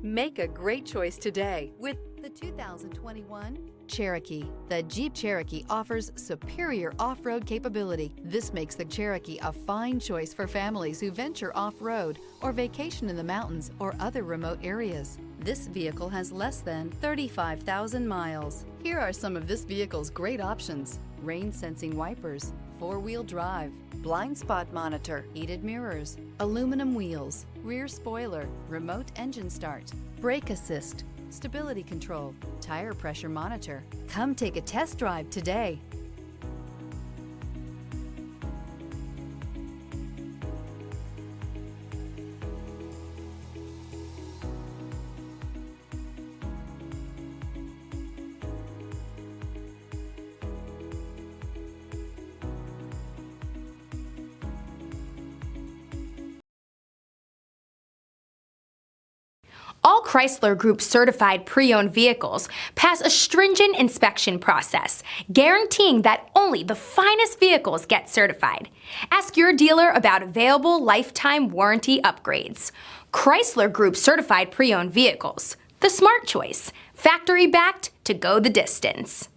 Make a great choice today with the 2021 Cherokee. The Jeep Cherokee offers superior off-road capability. This makes the Cherokee a fine choice for families who venture off-road or vacation in the mountains or other remote areas. This vehicle has less than 35,000 miles. Here are some of this vehicle's great options: rain-sensing wipers, four-wheel drive, blind spot monitor, heated mirrors, aluminum wheels, rear spoiler, remote engine start, brake assist, stability control, tire pressure monitor. Come take a test drive today. All Chrysler Group certified pre-owned vehicles pass a stringent inspection process, guaranteeing that only the finest vehicles get certified. Ask your dealer about available lifetime warranty upgrades. Chrysler Group certified pre-owned vehicles, the smart choice, factory backed to go the distance.